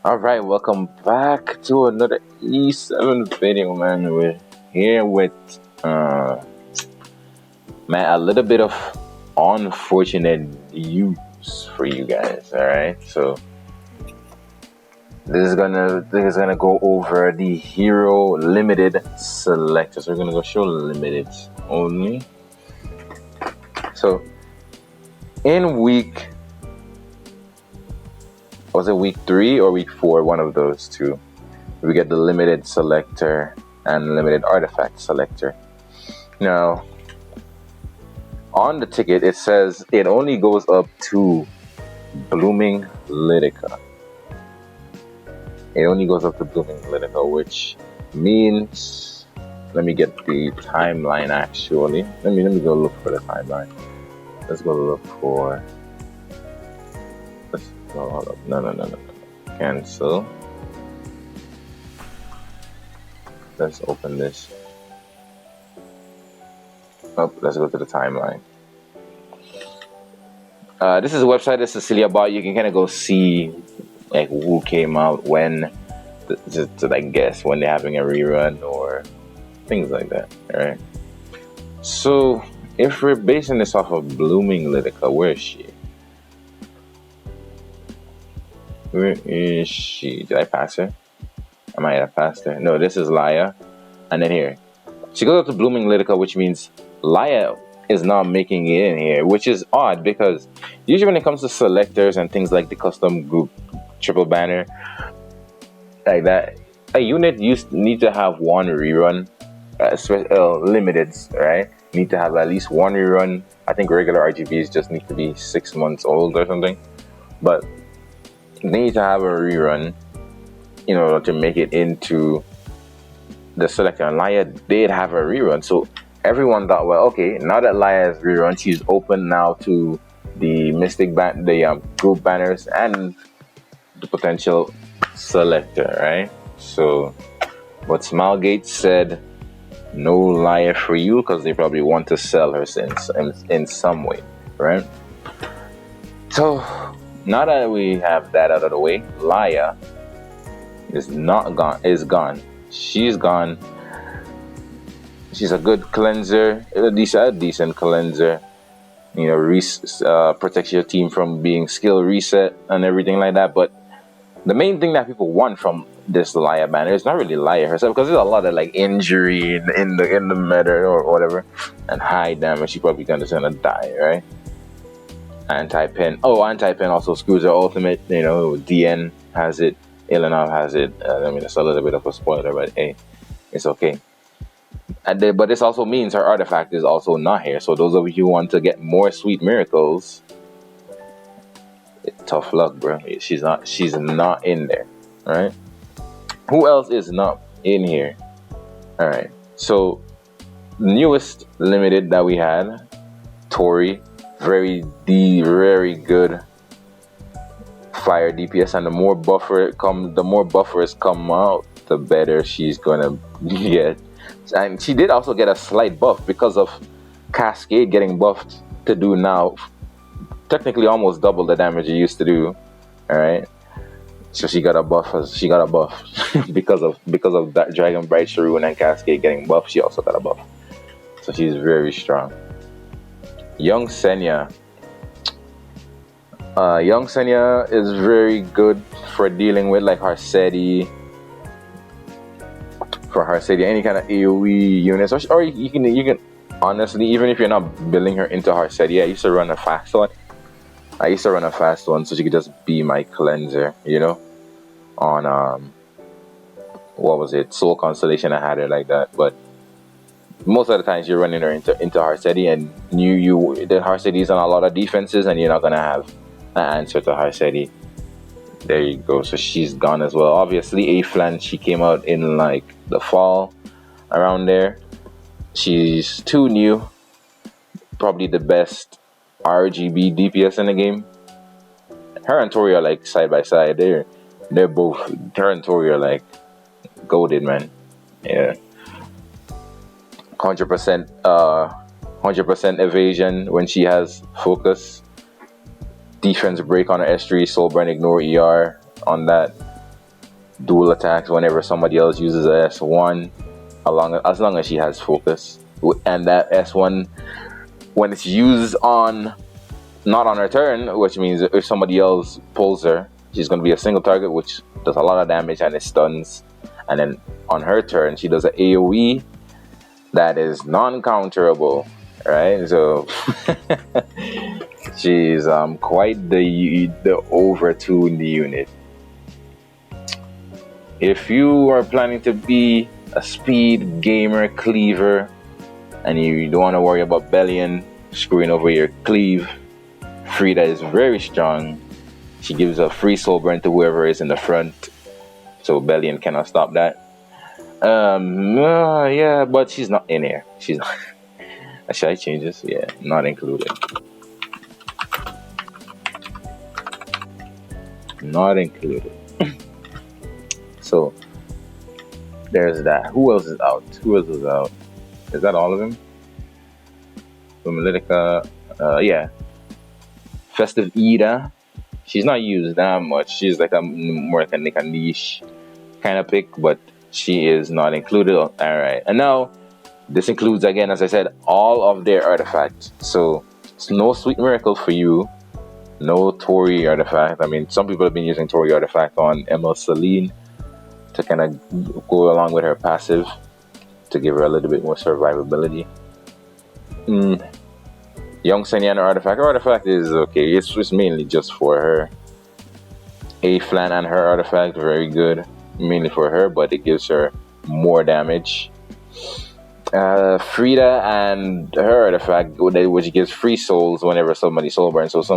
Alright, welcome back to another E7 video, man. We're here with man, a little bit of unfortunate news for you guys, alright? So this is gonna go over the hero limited selector. So we're gonna go show limited only. So in was it week 3 or week 4? One of those two. We get the limited selector and limited artifact selector. Now, on the ticket, it says it only goes up to Blooming Lidica. It only goes up to Blooming Lidica, which means, let me get the timeline actually. Let me go look for the timeline. Let's go look for. No. Cancel. Let's open this. Oh, let's go to the timeline. This is a website that Cecilia bought. You can kind of go see like who came out when, to like guess when they're having a rerun or things like that. All right. So if we're basing this off of Blooming Lidica, where is she? Where is she? Did I pass her? I might have passed her. No, this is Laia. And then here. She goes up to Blooming Lidica, which means Laia is not making it in here, which is odd because usually when it comes to selectors and things like the custom group triple banner, like that, a unit need to have one rerun, limiteds, right? Need to have at least one rerun. I think regular RGBs just need to be 6 months old or something. But they need to have a rerun in order to make it into the selector. And Laia did have a rerun, so everyone thought, well, okay, now that Laia has rerun, she's open now to the group banners and the potential selector, right? So, but Smilegate said no Laia for you because they probably want to sell her in some way, right? So now that we have that out of the way, Laia is gone. She's gone. She's a good cleanser, a decent cleanser. You know, protects your team from being skill reset and everything like that. But the main thing that people want from this Laia banner is not really Laia herself, because there's a lot of like injury in the meta or whatever, and high damage. She's probably gonna die, right? Anti-pen also screws her ultimate. You know, DN has it, Ilanov has it. I mean, it's a little bit of a spoiler, but hey, it's okay. But this also means her artifact is also not here. So those of you who want to get more sweet miracles, tough luck, bro. She's not in there. All right. Who else is not in here? All right. So newest limited that we had, Tori, very good fire DPS, and the more buffers come out, the better she's gonna get. And she did also get a slight buff because of Cascade getting buffed to do now technically almost double the damage it used to do. All right, so she got a buff because of that Dragon Bright Sharoon and Cascade getting buffed. She also got a buff, so she's very strong. Young Senya is very good for dealing with like Harsetti. For Harsetti, any kind of AoE units, or you can honestly, even if you're not building her into Harsetti, I used to run a fast one, so she could just be my cleanser, you know. On what was it, Soul Constellation, I had her like that, but most of the times you're running her into Harsetti, and the Harsetti is on a lot of defenses, and you're not gonna have an answer to Harsetti. There you go. So she's gone as well. Obviously, A-Flan, she came out in like the fall, around there. She's too new. Probably the best RGB DPS in the game. Her and Tori are like side by side. They're both. Her and Tori are like goated, man. Yeah. 100% evasion when she has focus. Defense break on her S3, Soulburn, ignore ER on that. dual attacks whenever somebody else uses a S1, as long as she has focus. And that S1, when it's used on not on her turn, which means if somebody else pulls her, she's going to be a single target, which does a lot of damage and it stuns. And then on her turn, she does an AoE that is non-counterable, right? So she's quite the overtuned unit. If you are planning to be a speed gamer cleaver and you don't want to worry about Bellion screwing over your cleave, Frida is very strong. She gives a free soul burn to whoever is in the front, so Bellion cannot stop that. Yeah, but she's not in here. She's not. Should I change this? Yeah, not included. Not included. So there's that. Who else is out? Who else is out? Is that all of them? Militica, yeah. Festive Ida. She's not used that much. She's like more like a niche kind of pick, but she is not included. All right, and now this includes, again, as I said, all of their artifacts. So it's no Sweet Miracle for you, no Tori artifact. I mean, some people have been using Tori artifact on ML Celine to kind of go along with her passive to give her a little bit more survivability. Young Sanyana artifact. Her artifact is okay. It's mainly just for her. A Flan and her artifact, very good. Mainly for her, but it gives her more damage. Frida and her artifact, which gives free souls whenever somebody soul burns. Does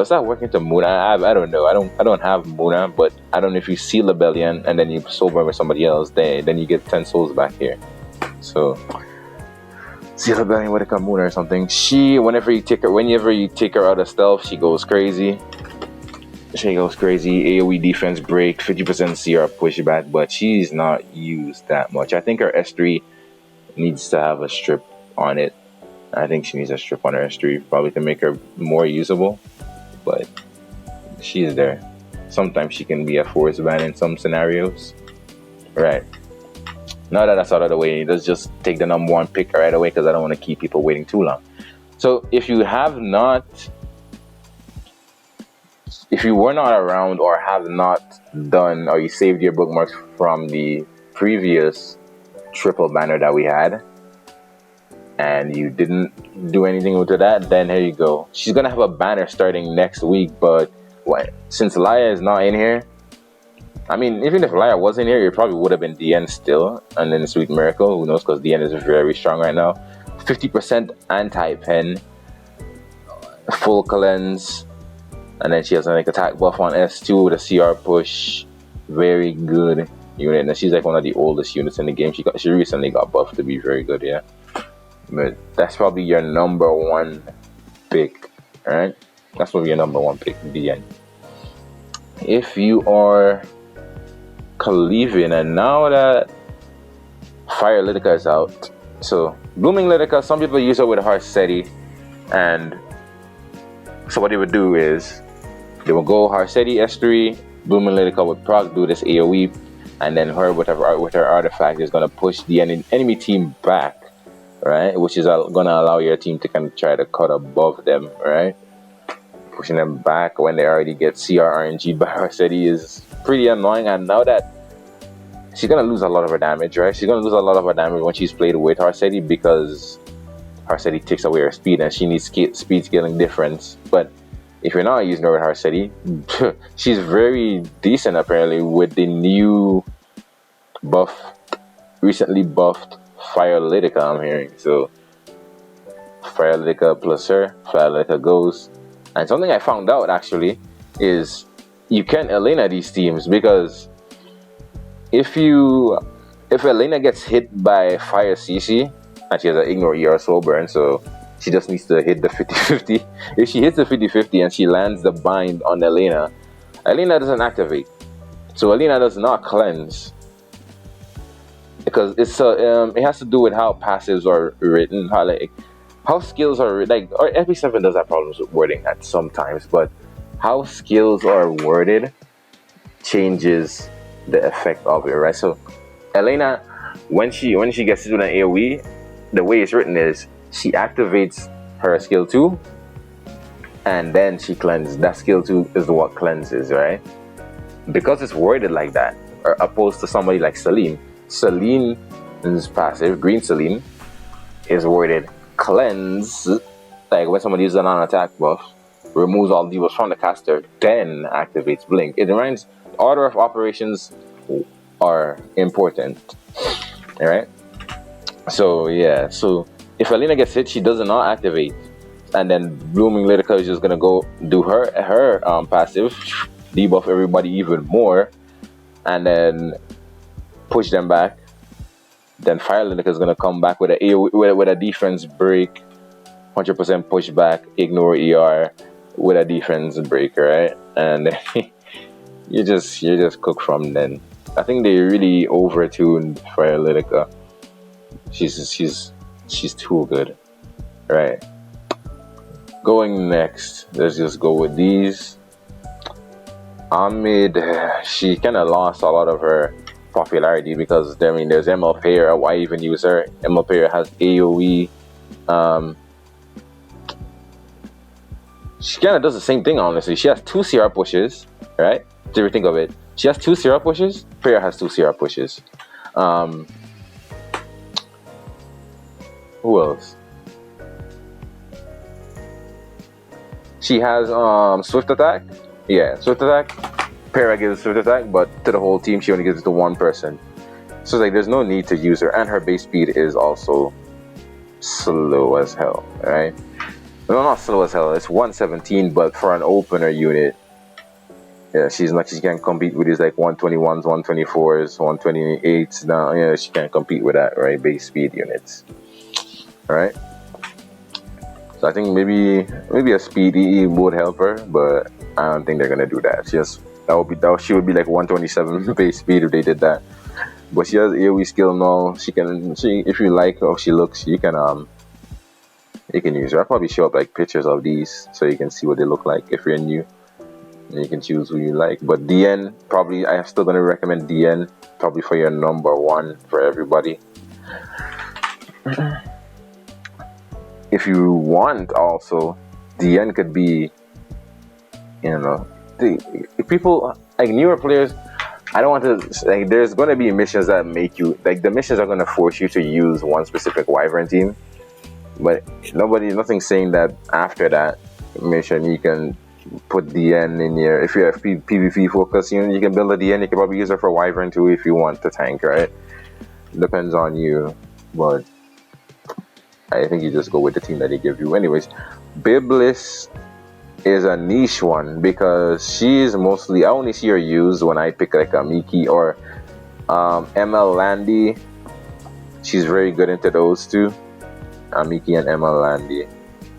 that work into Muna? I don't know. I don't have Muna, but I don't know if you seal Rebellion and then you soul burn with somebody else, then you get 10 souls back here. So seal Rebellion with a Kamuna or something. Whenever you take her out of stealth, she goes crazy. AoE defense break, 50% CR pushback, but she's not used that much. I think her S3 needs to have a strip on it. I think she needs a strip on her S3 probably to make her more usable, but she's there. Sometimes she can be a force ban in some scenarios. Right. Now that that's out of the way, let's just take the number one pick right away because I don't want to keep people waiting too long. So if you were not around or have not done, or you saved your bookmarks from the previous triple banner that we had, and you didn't do anything with that, then here you go. She's gonna have a banner starting next week, but since Laia is not in here, I mean, even if Laia was in here, it probably would have been DN still, and then Sweet Miracle, who knows, because DN is very strong right now. 50% anti-pen, full cleanse, and then she has like attack buff on S2 with a CR push. Very good unit, and she's like one of the oldest units in the game. She recently got buffed to be very good, yeah. But that's probably your number one pick, alright? That's probably your number one pick, DN. If you are Cleaving, and now that Fire Litica is out, so Blooming Litica, some people use it with Harseti, and so what they would do is they will go Harseti S3, Blooming Litica would proc, do this AoE, and then her with her artifact is going to push the enemy team back, right? Which is going to allow your team to kind of try to cut above them, right? Pushing them back when they already get CR RNG by Harseti is pretty annoying. And now that she's going to lose a lot of her damage, right? She's going to lose a lot of her damage when she's played with Harseti because Harseti takes away her speed and she needs speed scaling difference. But if you're not using her with Harseti, she's very decent apparently with the new recently buffed Fire Litica, I'm hearing. So Fire Litica plus her, Fire Litica goes. And something I found out actually is you can Elena these teams, because if Elena gets hit by Fire CC, and she has an ignore ER soul burn, so she just needs to hit the 50-50. If she hits the 50-50 and she lands the bind on Elena doesn't activate. So Elena does not cleanse. Because it has to do with how passives are written, how skills are like, or FP7 does have problems with wording at sometimes, but how skills are worded changes the effect of it, right? So Elena, when she gets to do an AoE, the way it's written is she activates her skill 2 and then she cleanses. That skill 2 is what cleanses, right? Because it's worded like that, or opposed to somebody like Celine. Celine's passive, Green Celine, is worded cleanse, like when somebody uses a non-attack buff, removes all debuffs from the caster, then activates Blink. It reminds order of operations are important, alright? So yeah, so if Alina gets hit, she does not activate, and then Blooming Litica is just gonna go do her passive, debuff everybody even more, and then push them back. Then Fire Litica is gonna come back with with a defense break, 100% pushback, ignore ER with a defense break, right? And you just cook from then. I think they really overtuned Fire Litica. She's too good, right? Going next, let's just go with these. Ahmed, she kind of lost a lot of her popularity because I mean, there's ML Payer. Why even use her? ML Payer has AOE. She kind of does the same thing, honestly. She has 2 CR pushes, right? Did you think of it? She has 2 CR pushes. Payer has 2 CR pushes. Who else? She has Swift Attack. Yeah, Swift Attack. Para gives Swift Attack, but to the whole team, she only gives it to one person. So like, there's no need to use her, and her base speed is also slow as hell, right? No, not slow as hell. It's 117, but for an opener unit, yeah, she can't compete with these like 121s, 124s, 128s. Now, yeah, she can't compete with that, right? Base speed units, all right? So I think maybe a speedy would help her, but I don't think they're gonna do that. She would be like 127 base speed if they did that. But she has AoE skill now. If you like how she looks, you can use her. I'll probably show up like pictures of these so you can see what they look like if you're new. And you can choose who you like. But DN, probably I'm still gonna recommend DN probably for your number 1 for everybody. If you want, also, DN could be, if people like newer players. I don't want to like. There's going to be missions that make you like. The missions are going to force you to use one specific Wyvern team, but nothing saying that after that mission you can put DN in your. If you have PvP focus, you can build a DN. You can probably use her for Wyvern too if you want to tank, right? Depends on you, but I think you just go with the team that they give you. Anyways, Biblis is a niche one because she's mostly, I only see her used when I pick like a Miki or ML Landy. She's very good into those two. Miki and ML Landy.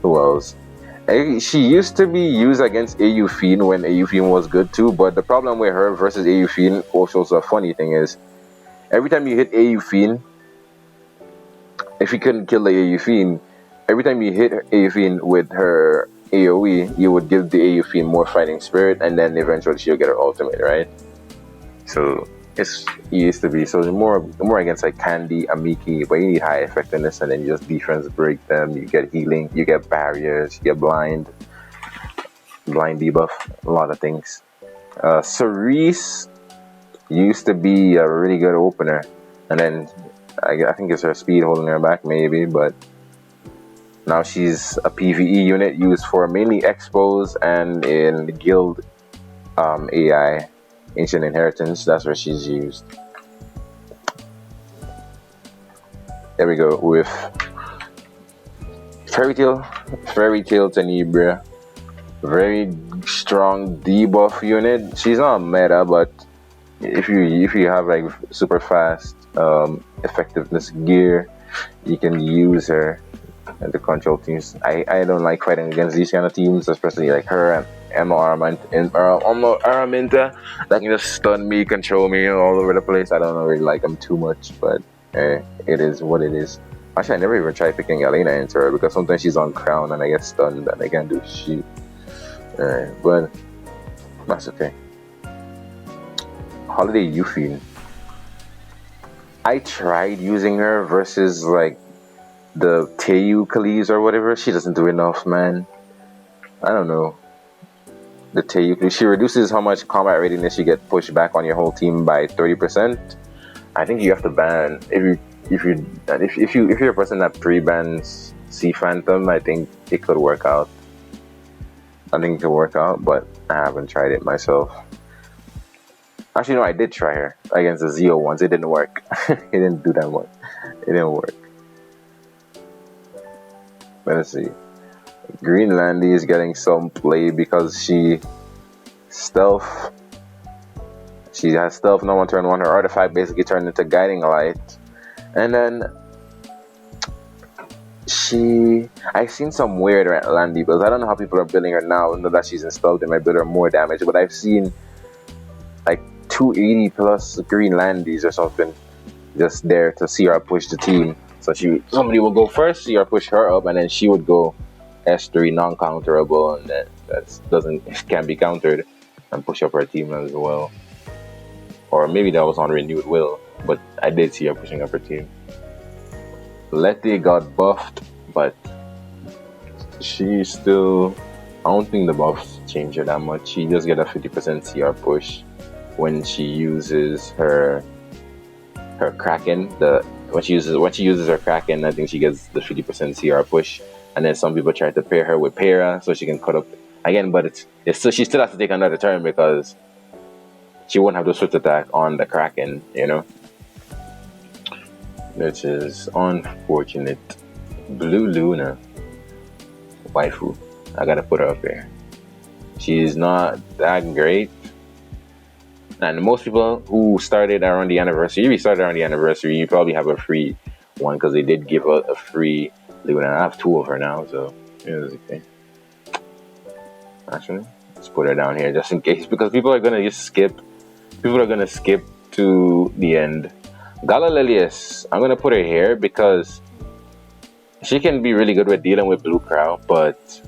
Who else? She used to be used against AU Fiend when AU Fiend was good too, but the problem with her versus AU Fiend, also a funny thing is, every time you hit AU Fiend, if you couldn't kill the AU Fiend, every time you hit AU Fiend with her AoE, you would give the AU Fiend more fighting spirit, and then eventually she'll get her ultimate, right? So it used to be more against like Candy, Amiki, but you need high effectiveness, and then you just defense break them. You get healing, you get barriers, you get blind debuff, a lot of things. Cerise used to be a really good opener, and then I think it's her speed holding her back, maybe, but now she's a PvE unit used for mainly expos and in guild AI, Ancient Inheritance. That's where she's used. There we go with Fairy Tail Tenebria. Very strong debuff unit. She's not meta, but if you have like super fast effectiveness gear, you can use her and the control teams. I don't like fighting against these kind of teams, especially like her and Araminta that can just stun me, control me all over the place. I don't really like them too much, but it is what it is. Actually, I never even tried picking Elena into her because sometimes she's on crown and I get stunned and I can't do shit. But That's okay. Holiday Yuffie. I tried using her versus like the Teiyu Khalees or whatever. She doesn't do enough, man. I don't know. The Teiyu, she reduces how much combat readiness you get pushed back on your whole team by 30%. I think you have to ban if you're a person that pre-bans Sea Phantom. I think it could work out. I think it could work out, but I haven't tried it myself. Actually, no, I did try her against the Zeo ones. It didn't work. It didn't do that much. It didn't work. Let's see. Greenlandy is getting some play because she stealth. She has stealth no one turn one. Her artifact basically turned into guiding light. And then I've seen some weird Landy builds. I don't know how people are building her now. Know that she's in stealth, they might build her more damage. But I've seen like 280 plus Greenlandies or something just there to see her push the team. So somebody will go first, see her push her up, and then she would go S3 non-counterable, and that can't be countered, and push up her team as well. Or maybe that was on Renewed Will, but I did see her pushing up her team. Letty got buffed, but she's still. I don't think the buffs change her that much. She does get a 50% CR push when she uses her Kraken. When she uses her Kraken, I think she gets the 50% CR push. And then some people try to pair her with Para so she can cut up again, but she still has to take another turn because she won't have the switch attack on the Kraken, which is unfortunate. Blue Luna, waifu. I gotta put her up here. She's not that great. And most people who started around the anniversary, if you started around the anniversary, you probably have a free one because they did give a free Luna. I have 2 of her now, so it's okay. Actually, let's put her down here just in case because people are gonna just skip. People are gonna skip to the end. Galalelius, I'm gonna put her here because she can be really good with dealing with Blue Crow, but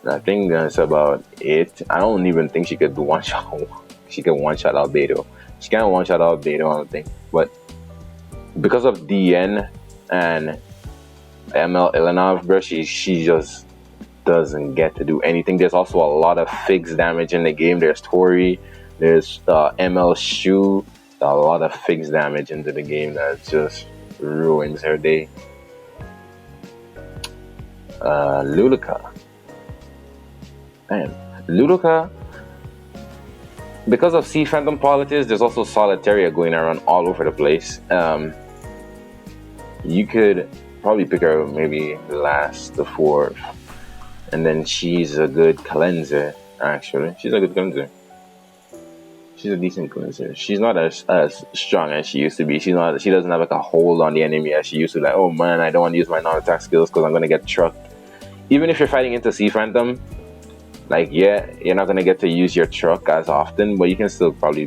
I think that's about it. I don't even think she could one shot. She can one shot Albedo. She can't one shot Albedo, I don't think. But because of DN and ML Ilanov, bro, she just doesn't get to do anything. There's also a lot of fixed damage in the game. There's Tori, there's ML Shu, a lot of fixed damage into the game that just ruins her day. Luluka. Man, Luluka, because of Sea Phantom politics, there's also Solitaria going around all over the place. You could probably pick her maybe last, the 4th. And then she's a good cleanser, actually. She's a good cleanser. She's a decent cleanser. She's not as strong as she used to be. She doesn't have like a hold on the enemy as she used to. Like, oh man, I don't want to use my non-attack skills because I'm going to get trucked. Even if you're fighting into Sea Phantom, like, yeah, you're not going to get to use your truck as often, but you can still probably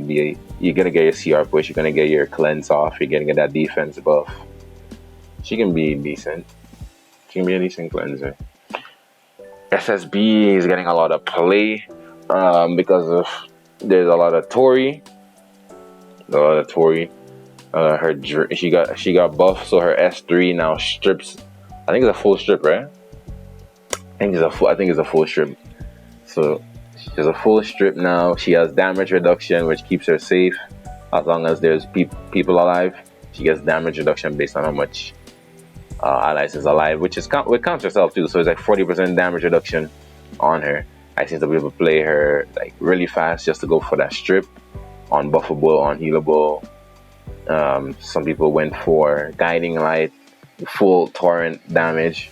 you're going to get your CR push, you're going to get your cleanse off, you're going to get that defense buff. She can be decent. She can be a decent cleanser. SSB is getting a lot of play because of there's a lot of Tori. She got buffed, so her S3 now strips. I think it's a full strip, right? I think it's a full strip. So she has a full strip now. She has damage reduction, which keeps her safe as long as there's people alive. She gets damage reduction based on how much allies is alive, which counts herself too. So it's like 40% damage reduction on her. I seem to be able to play her like really fast just to go for that strip, unbuffable, unhealable. Some people went for guiding light, full torrent damage.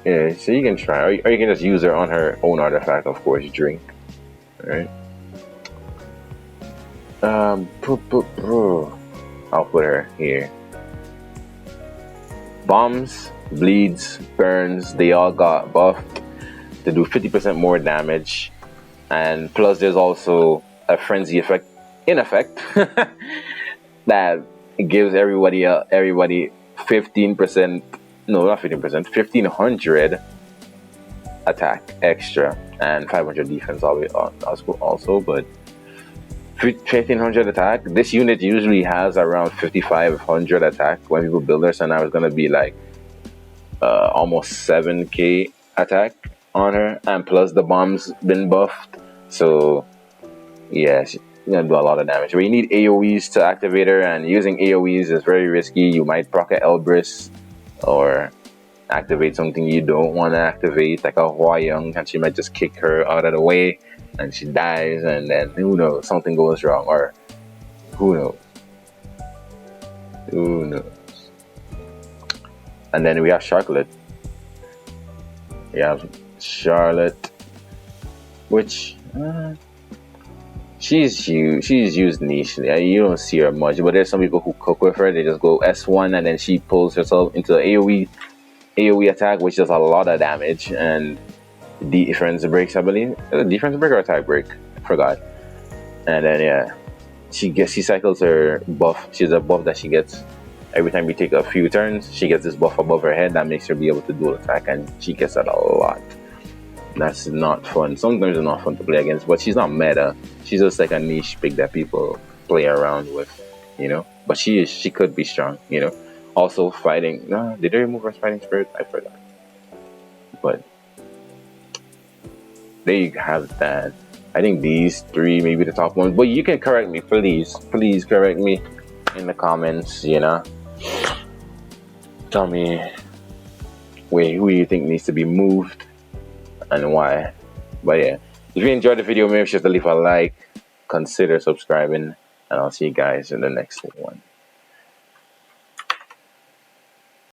Yeah, so you can try, or you can just use her on her own artifact, of course, drink. Alright. I'll put her here. Bombs, bleeds, burns, they all got buffed to do 50% more damage. And plus there's also a frenzy effect that gives everybody 15%, no, not 15%, 1500 attack extra. and 500 defense also, but 1500 attack. This unit usually has around 5500 attack when people build her, so now it's gonna be like almost 7k attack on her, and plus the bomb's been buffed, so yeah, she's gonna do a lot of damage. But you need AoEs to activate her, and using AoEs is very risky. You might proc a Elbrus or activate something you don't want to activate, like a Hua-Young, and she might just kick her out of the way and she dies, and then who knows, something goes wrong, or who knows. Who knows? And then we have Charlotte. We have Charlotte, which she's used nichely. You don't see her much, but there's some people who cook with her. They just go S1 and then she pulls herself into AoE attack, which does a lot of damage, and defense breaks, I believe. Defense break or attack break? I forgot. And then yeah, she cycles her buff. She's a buff that she gets every time we take a few turns. She gets this buff above her head that makes her be able to dual attack, and she gets that a lot. That's not fun. Sometimes it's not fun to play against, but she's not meta. She's just like a niche pick that people play around with, you know. But she could be strong, you know. Also fighting. No, did they remove her fighting spirit? I forgot. But there you have that. I think these three may be the top ones. But you can correct me, please. Please correct me in the comments, you know. Tell me who you think needs to be moved and why. But yeah, if you enjoyed the video, make sure to leave a like, consider subscribing, and I'll see you guys in the next one.